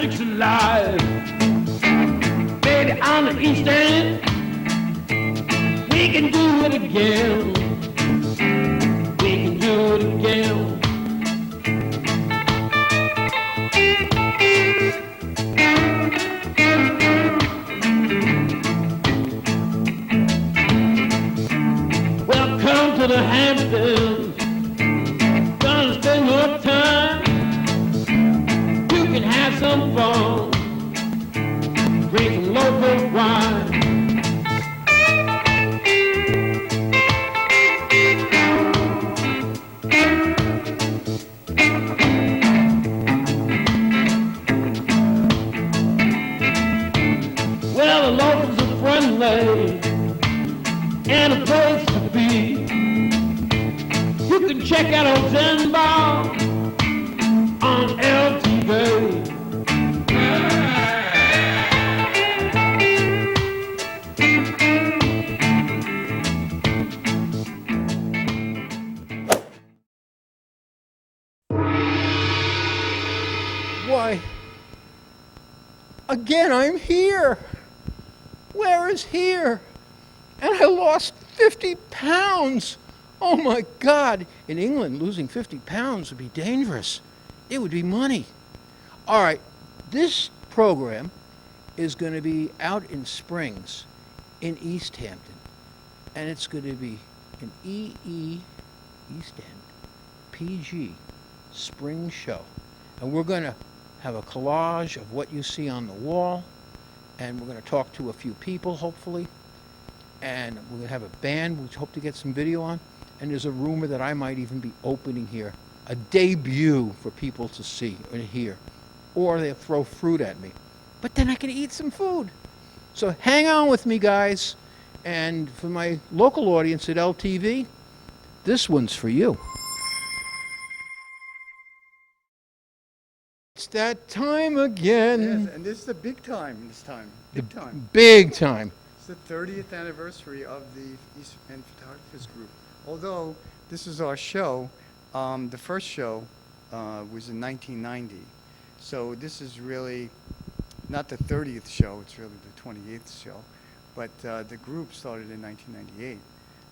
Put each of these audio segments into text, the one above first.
music's alive. Baby, on the East End, we can do it again. We can do it again. Welcome to the Hampton. Gonna spend more time. You can have some fun. Drink some local wine. Well, the locals are friendly and a place to be. You can check out old Zenbock on LTV. Why, again, I'm here. Where is here? And I lost 50 pounds. Oh my God. In England, losing 50 pounds would be dangerous. It would be money. All right, this program is going to be out in Springs in East Hampton. And it's going to be an EE, East End, PG, spring show. And we're going to have a collage of what you see on the wall. And we're going to talk to a few people, hopefully. And we're going to have a band we hope to get some video on. And there's a rumor that I might even be opening here a debut for people to see or hear. Or they'll throw fruit at me. But then I can eat some food. So hang on with me, guys. And for my local audience at LTV, this one's for you. It's that time again. Yes, and this is the big time this time. Big time. Big time. It's the 30th anniversary of the East End Photographers Group. Although this is our show, the first show was in 1990. So this is really not the 30th show, it's really the 28th show. But the group started in 1998,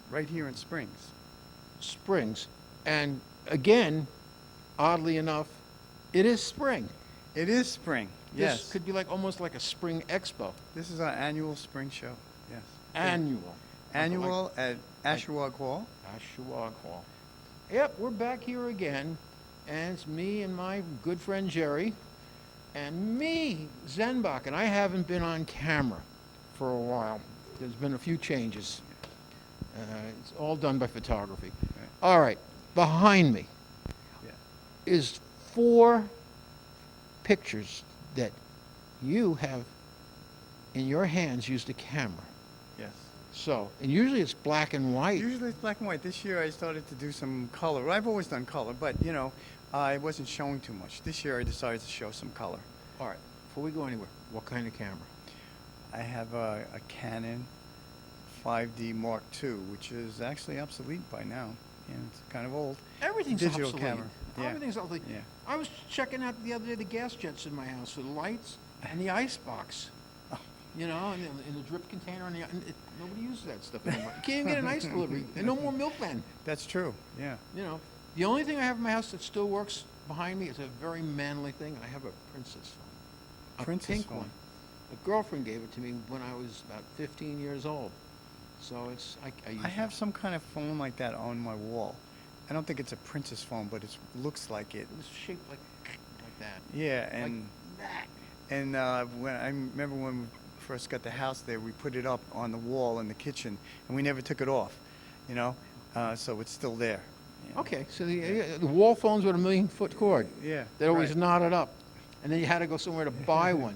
right here in Springs. Springs. And again, oddly enough, it is spring. It is spring, yes. This could be like almost like a spring expo. This is our annual spring show, yes. Annual. Annual at Ashawagh Hall. Ashawagh Hall. Yep, we're back here again. And it's me and my good friend Gerry. And me, Zenbock. And I haven't been on camera for a while. There's been a few changes. It's all done by photography. Right. All right, behind me is 4 pictures that you have in your hands used a camera. Yes. So, and usually it's black and white. Usually it's black and white. This year I started to do some color. I've always done color, but you know, I wasn't showing too much. This year I decided to show some color. All right, before we go anywhere, what kind of camera? I have a Canon 5D Mark II, which is actually obsolete by now. Yeah, it's kind of old. Everything's Digital obsolete. camera. Yeah. Everything's obsolete. Yeah. I was checking out the other day the gas jets in my house for the lights and the ice box. You know, in the drip container. And nobody uses that stuff anymore. You can't even get an ice delivery. And no more milkmen. That's true, yeah. You know, the only thing I have in my house that still works behind me is a very manly thing. I have a Princess phone. A Princess pink phone. one. A girlfriend gave it to me when I was about 15 years old. So it's, I use I have it. some kind of phone like that on my wall. I don't think it's a Princess phone, but it looks like it. It's shaped like that. Yeah, and Like that. and when I remember when we first got the house there, we put it up on the wall in the kitchen, and we never took it off. You know, so it's still there. You know? Okay, so the wall phones with a 1,000,000-foot cord. Yeah. That always right. knotted up. And then you had to go somewhere to buy one.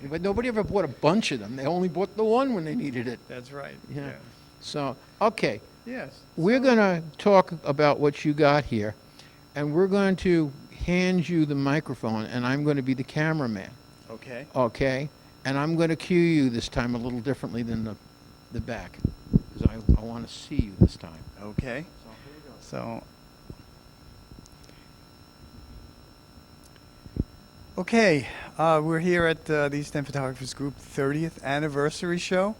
But nobody ever bought a bunch of them. They only bought the one when they needed it. That's right. Yeah. So, okay. Yes. We're going to talk about what you got here. And we're going to hand you the microphone, and I'm going to be the cameraman. Okay. Okay? And I'm going to cue you this time a little differently than the back. Because I want to see you this time. Okay. So, here we go. So. Okay. We're here at the East End Photographers Group 30th anniversary show,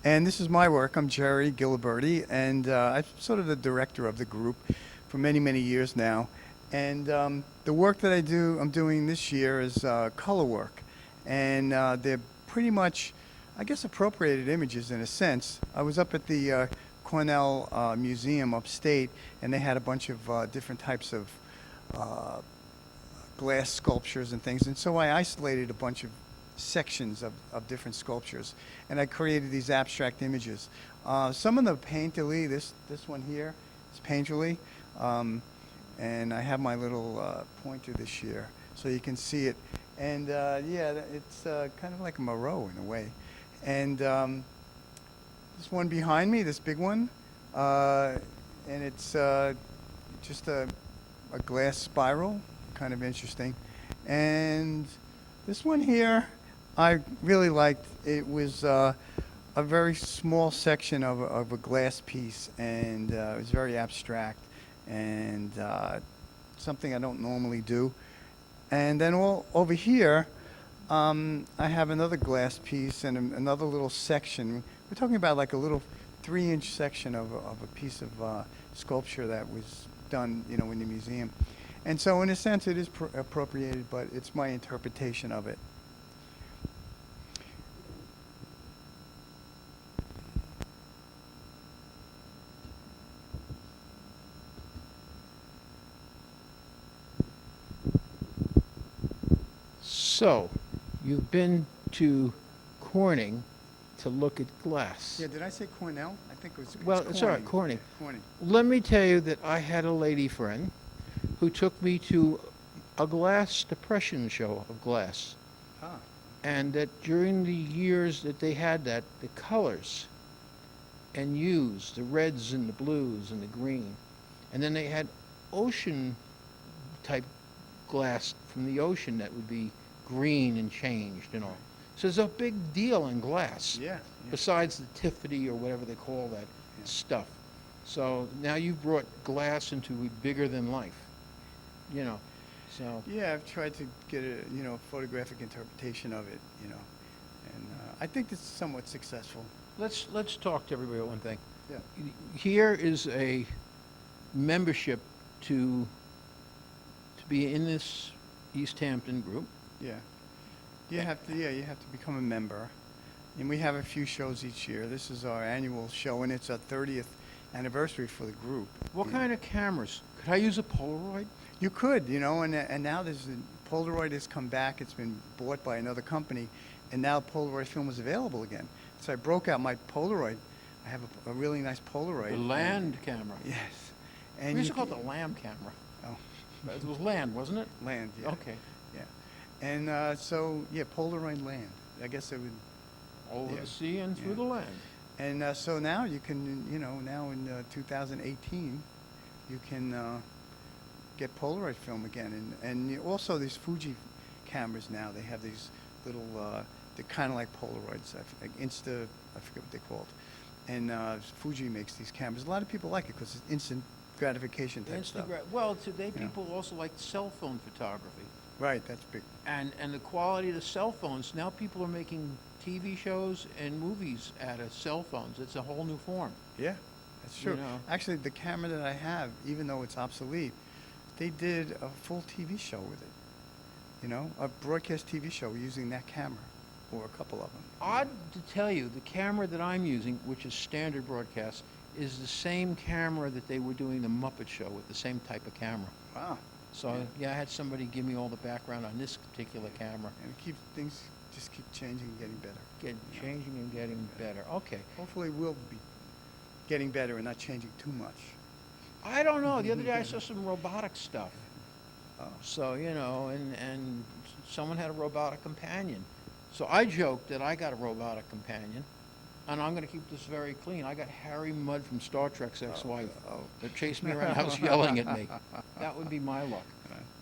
and this is my work. I'm Gerry Giliberti, and I'm sort of the director of the group for many, many years now. And the work that I'm doing this year is color work, and they're pretty much, I guess, appropriated images in a sense. I was up at the Cornell Museum upstate, and they had a bunch of different types of glass sculptures and things, and so I isolated a bunch of sections of different sculptures, and I created these abstract images. Some of them painterly. This one here is painterly, and I have my little pointer this year, so you can see it. And yeah, it's kind of like a Moreau in a way. And this one behind me, this big one, and it's just a glass spiral, kind of interesting. And this one here, I really liked. It was a very small section of a glass piece, and it was very abstract, and something I don't normally do. And then over here, I have another glass piece and another little section. We're talking about like a little 3-inch section of a piece of sculpture that was done, in the museum. And so in a sense it is appropriated, but it's my interpretation of it. So, you've been to Corning to look at glass. Yeah, did I say Cornell? I think it was. Well, it's all right, Corning. Corning. Let me tell you that I had a lady friend who took me to a glass depression show of glass. Ah. And that during the years that they had that, the colors and hues, the reds and the blues and the green, and then they had ocean type glass from the ocean that would be green and changed and all. So there's a big deal in glass. Yeah. Besides the Tiffany or whatever they call that stuff. So now you've brought glass into a bigger than life. So. Yeah, I've tried to get a photographic interpretation of it, and I think it's somewhat successful. Let's talk to everybody about one thing. Yeah. Here is a membership to be in this East Hampton group. Yeah. You have to become a member. And we have a few shows each year. This is our annual show, and it's our 30th anniversary for the group. What kind of cameras? Could I use a Polaroid? You could, and now Polaroid has come back. It's been bought by another company, and now Polaroid film is available again. So I broke out my Polaroid. I have a really nice Polaroid. The land camera. Yes. We used to call it the lamb camera. Oh. It was land, wasn't it? Land, yeah. Okay. Yeah. And so, Polaroid land. I guess it would. Over the sea and through the land. And so now you can, now in 2018, you can get Polaroid film again. And also these Fuji cameras now, they have these little, they're kind of like Polaroids, like I forget what they're called. And Fuji makes these cameras. A lot of people like it because it's instant gratification type stuff. Well, today people also like cell phone photography. Right, that's big. And the quality of the cell phones, now people are making TV shows and movies out of cell phones. It's a whole new form. Yeah, that's true. Actually, the camera that I have, even though it's obsolete, they did a full TV show with it. A broadcast TV show using that camera, or a couple of them. Odd to tell you, the camera that I'm using, which is standard broadcast, is the same camera that they were doing the Muppet Show with, the same type of camera. Wow. So, I had somebody give me all the background on this particular camera. And things just keep changing and getting better. Changing and getting better. Okay. Hopefully we'll be getting better and not changing too much. I don't know. The other day I saw some robotic stuff. Oh. So, and someone had a robotic companion. So I joked that I got a robotic companion, and I'm going to keep this very clean. I got Harry Mudd from Star Trek's ex-wife that chased me around the house yelling at me. That would be my luck.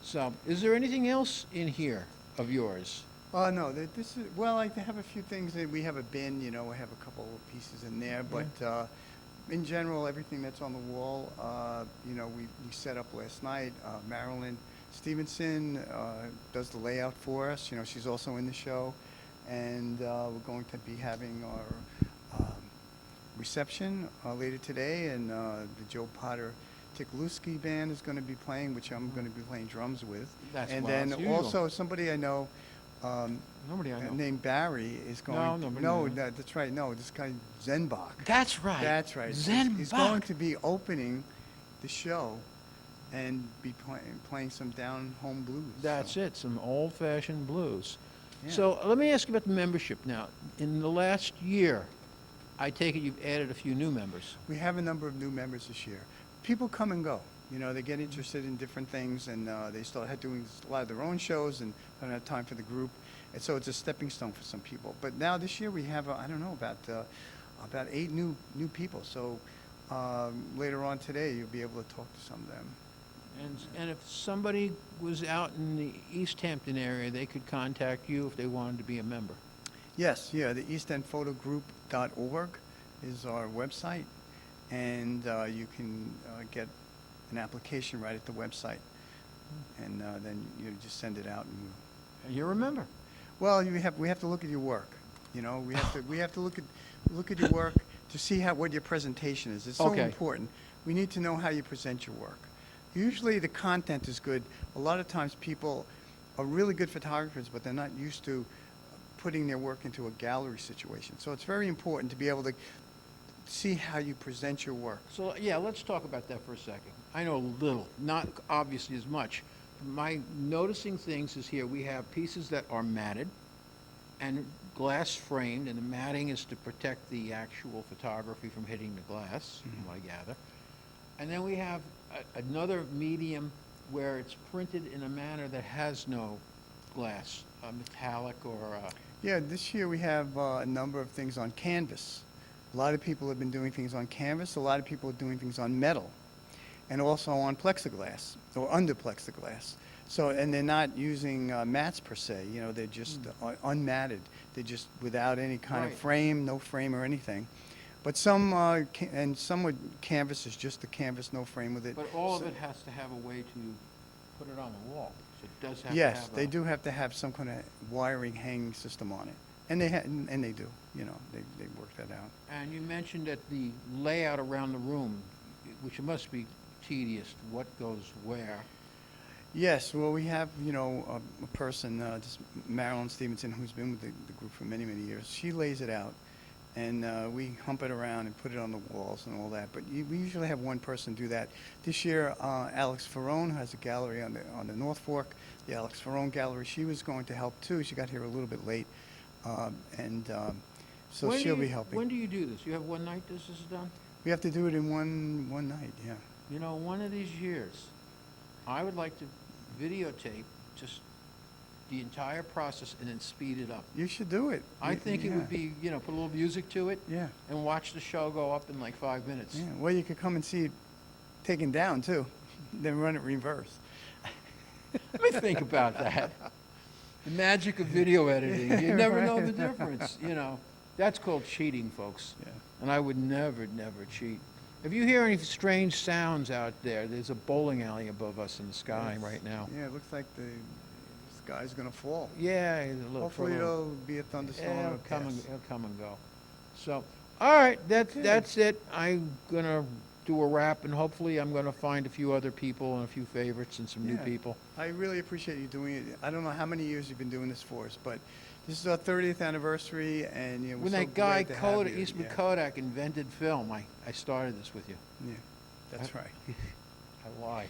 So, is there anything else in here of yours? No, this is, well, I have a few things. We have a bin, we have a couple of pieces in there, but in general, everything that's on the wall, we set up last night. Marilyn Stevenson does the layout for us. You know, she's also in the show. And we're going to be having our reception later today. And the Joe Potter Tikluski band is going to be playing, which I'm going to be playing drums with. That's and well, then that's usual. also somebody I know, Nobody I know. named Barry is going. No, nobody no, knows. that's right. No, this guy Zenbock. That's right. That's right. Zenbock. He's going to be opening the show and be playing some down home blues. That's it, some old-fashioned blues. Yeah. So let me ask you about the membership now. In the last year, I take it you've added a few new members. We have a number of new members this year. People come and go. You know, they get interested in different things, and they start doing a lot of their own shows and don't have time for the group. And so it's a stepping stone for some people. But now this year we have, I don't know, about 8 new people. So later on today, you'll be able to talk to some of them. And if somebody was out in the East Hampton area, they could contact you if they wanted to be a member. Yes, yeah, the eastendphotogroup.org is our website, and you can get an application right at the website, and then you just send it out. And you're a member. Well, we have to look at your work. You know, we have to look at your work to see what your presentation is. It's so Okay. important. We need to know how you present your work. Usually the content is good. A lot of times people are really good photographers, but they're not used to putting their work into a gallery situation. So it's very important to be able to see how you present your work. So, yeah, let's talk about that for a second. I know a little, not obviously as much. My noticing things is here we have pieces that are matted and glass framed, and the matting is to protect the actual photography from hitting the glass, from what I gather. And then we have another medium where it's printed in a manner that has no glass, metallic or... Yeah, this year we have a number of things on canvas. A lot of people have been doing things on canvas. A lot of people are doing things on metal, and also on plexiglass or under plexiglass. So, and they're not using mats per se. You know, they're just unmatted. They're just without any kind of frame, no frame or anything. But some and some would canvas is just the canvas, no frame with it. But all of it has to have a way to put it on the wall. So it does have to Yes, have they do have to have some kind of wiring hanging system on it, and they do. You know, they work that out. And you mentioned that the layout around the room, which must be tedious, what goes where. Yes, well, we have, you know, a person, this Marilyn Stevenson, who's been with the group for many, many years. She lays it out, and we hump it around and put it on the walls and all that. But we usually have one person do that. This year, Alex Ferrone has a gallery on the North Fork, the Alex Ferrone Gallery. She was going to help too. She got here a little bit late, so she'll be helping. When do you do this? You have one night this is done? We have to do it in one night, yeah. You know, one of these years, I would like to videotape just the entire process and then speed it up. You should do it. I think it would be, you know, put a little music to it Yeah. and watch the show go up in like 5 minutes. Yeah, well, you could come and see it taken down too, then run it reverse. Let me think about that. The magic of video editing. You never know the difference, you know. That's called cheating, folks. Yeah. And I would never, never cheat. If you hear any strange sounds out there, there's a bowling alley above us in the sky right now. Yeah, it looks like the sky's gonna fall. Yeah, a little. Hopefully it'll be a thunderstorm. Yeah, or pass. it'll come and go. So, all right, that's it. I'm gonna do a wrap, and hopefully I'm gonna find a few other people and a few favorites and some new Yeah. people. I really appreciate you doing it. I don't know how many years you've been doing this for us, but this is our 30th anniversary, and you know, we're When so that guy glad to have Kodak, you. Eastman Yeah. Kodak invented film, I started this with you. Yeah, that's right. I lied.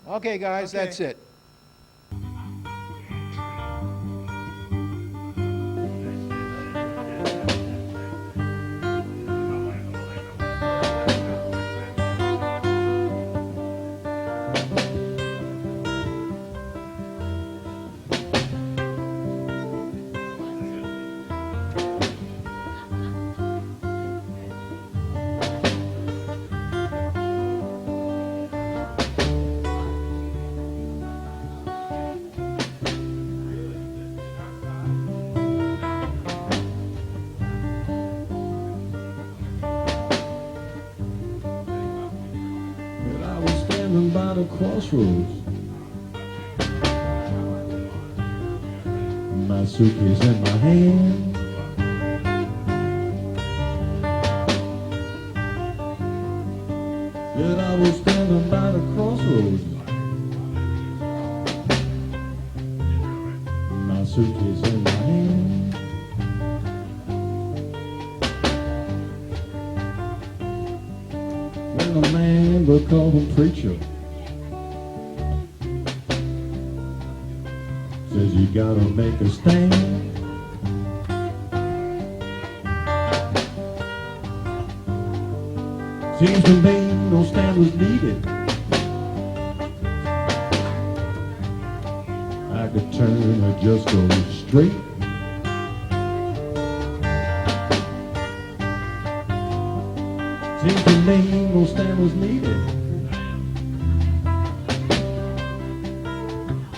Okay, guys, Okay. that's it. When I was standing by the crossroads, my suitcase in my hand. Yet I was standing by the crossroads, my suitcase in my hand. When a man will call him preacher, says you gotta make a stand. Seems to me no stand was needed. I could turn or just go straight. Seems to me no stand was needed.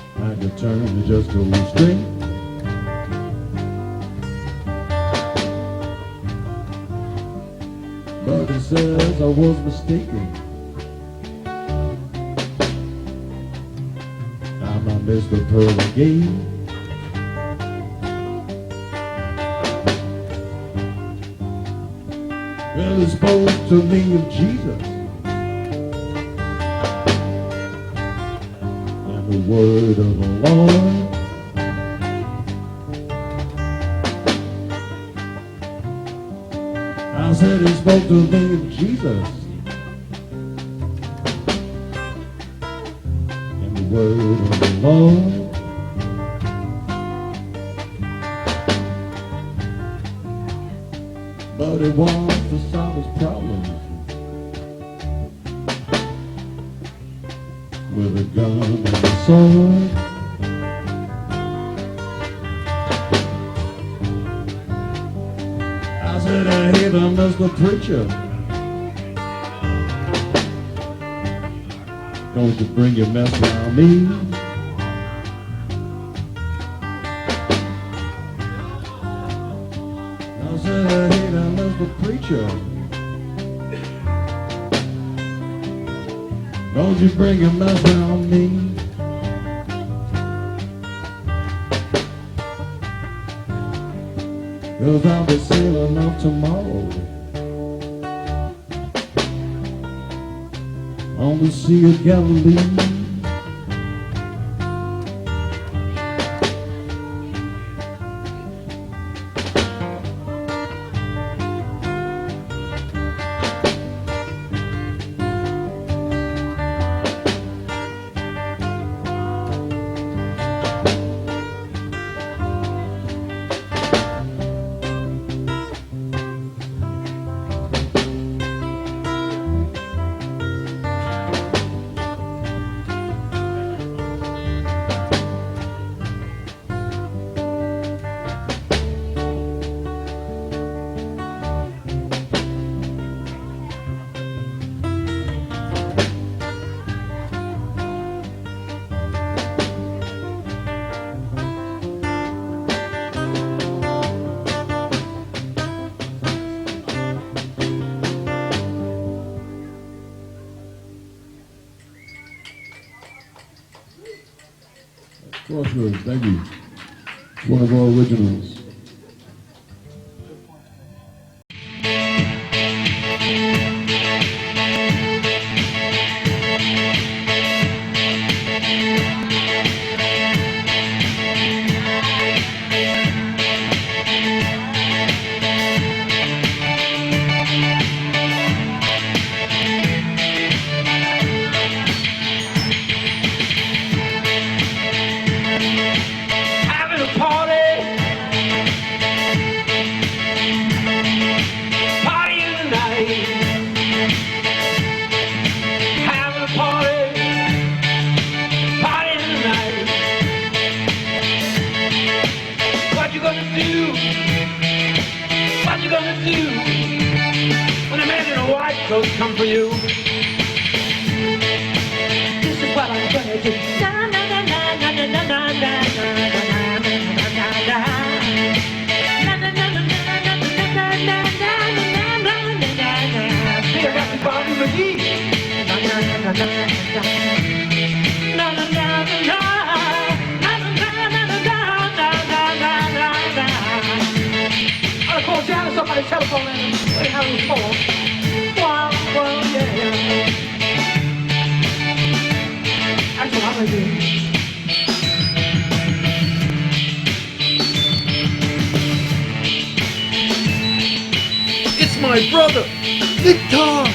I could turn or just go straight. But he says I was mistaken. I'm a Mr. Pearl again. Well, he spoke to me of Jesus and the word of the Lord. I said he spoke to me of Jesus and the word of the Lord. But it wants to solve his problems with a gun and a sword. I said, I hate him, Mr. Preacher. Don't you bring your mess around me. I said, I hate him, Mr. Preacher. Don't you bring your mess around me. Cause I'll be sailing off tomorrow on the Sea of Galilee. Crossroads, thank you. It's one of our originals. Come for you. This is what I'm gonna do. Na na na na na na na na na na na na na my brother, Nick Tarr.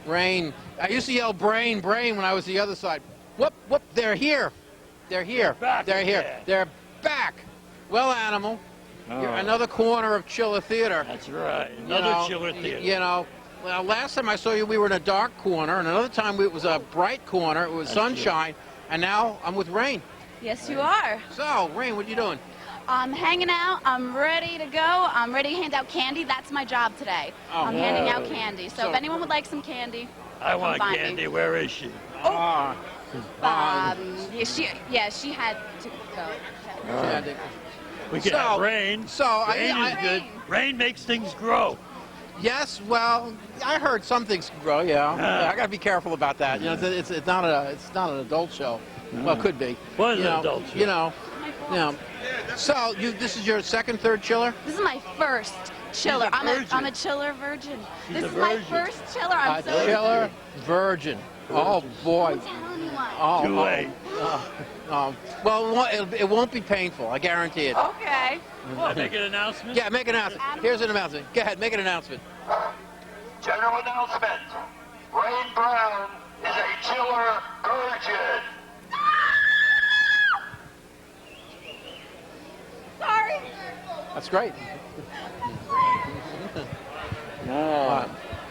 Raine. I used to yell brain, brain when I was the other side. Whoop, whoop, they're here. They're here. They're here. They're back. Well, Animal, you're another corner of Chiller Theater. That's right. Another Chiller Theater. You know, well, last time I saw you, we were in a dark corner, and another time it was a bright corner. It was sunshine, and now I'm with Raine. Yes, you are. So, Raine, what you doing? I'm hanging out. I'm ready to go. I'm ready to hand out candy. That's my job today. Oh. I'm handing out candy. So if anyone would like some candy, I want find candy. me. Where is she? Yeah, she had to go. We can have Raine. So Raine is good. Raine makes things grow. Yes, well, I heard some things can grow. Yeah, I got to be careful about that. You know, it's not an adult show. Well, it could be. What is an adult show? You know. So this is your second, third chiller? This is my first chiller. I'm a chiller virgin. This is my first chiller. I'm so chiller virgin. Oh boy. Don't tell anyone. Oh, Too late. Well, it won't be painful. I guarantee it. Okay. Well, make an announcement? Yeah, make an announcement. Here's an announcement. Go ahead, make an announcement. General announcement. Raine Brown is a chiller virgin. Sorry. That's great.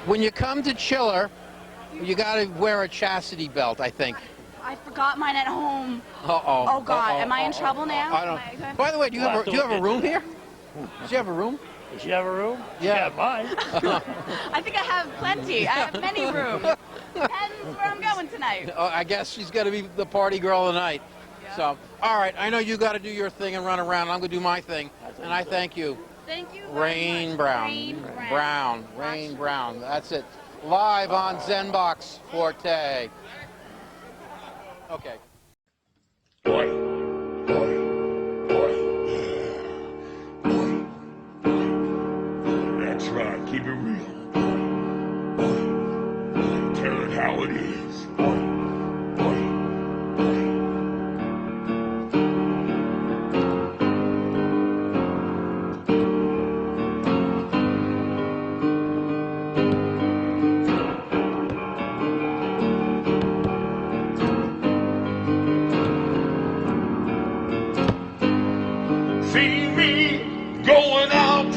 When you come to Chiller, you got to wear a chastity belt, I think. I forgot mine at home. Uh-oh. Oh, God. Am I in trouble now? I don't. By the way, do you have a room here? Does you have a room? Does she have a room? Yeah. She got mine. I think I have plenty. I have many rooms. Depends where I'm going tonight. I guess she's going to be the party girl tonight. Yeah. So, all right. I know you got to do your thing and run around. I'm going to do my thing. And I thank you. Thank you. Raine Brown. Raine Brown. That's it. Live on Zenbock's Forte. Okay. Boy. That's right. Keep it real. Tell it how it is.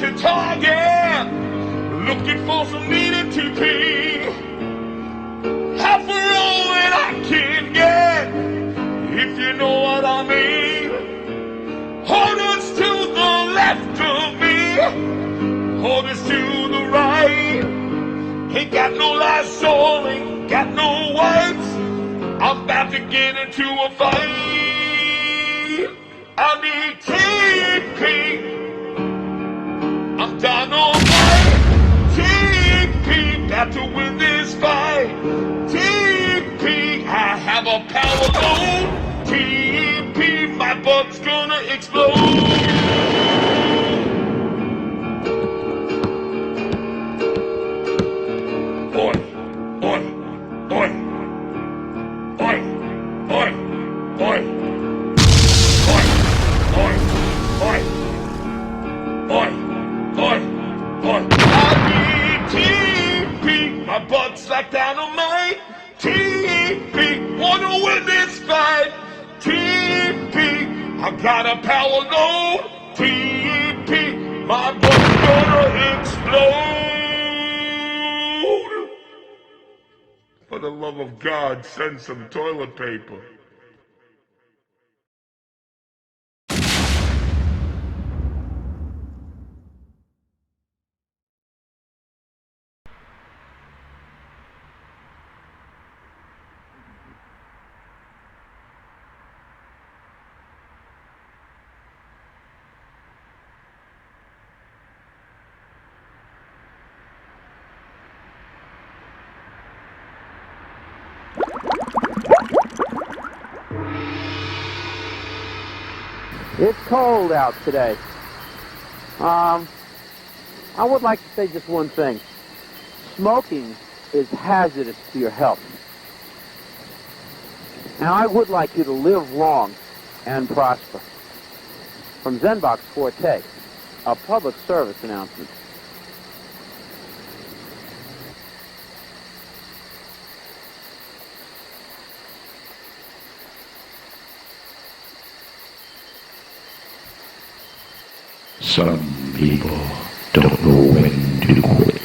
to Target, looking for some needed TP. Half a roll and I can get, if you know what I mean. Holders to the left of me, holders to the right. Ain't got no Lysol, ain't got no wipes. I'm about to get into a fight. I need TP. I'm down on my TP. Got to win this fight. TP. I have a power load. TP. My butt's gonna explode. Butt's like dynamite. TP, wanna win this fight. TP, I got a power load. TP, my butt's gonna explode. For the love of God, send some toilet paper. It's cold out today. I would like to say just one thing. Smoking is hazardous to your health. Now, I would like you to live long and prosper. From Zenbock's Forte, a public service announcement. Some people don't know when to quit.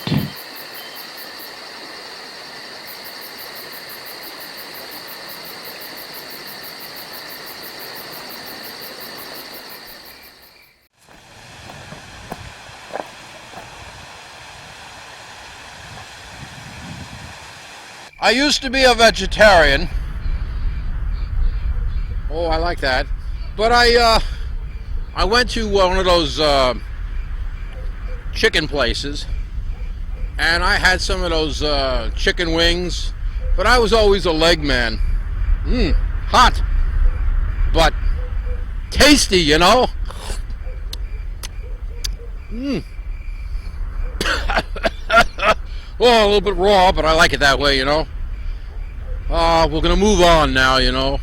I used to be a vegetarian. Oh, I like that. But I went to one of those chicken places, and I had some of those chicken wings, but I was always a leg man. Hot, but tasty, you know? Well, a little bit raw, but I like it that way, you know? We're gonna move on now, you know?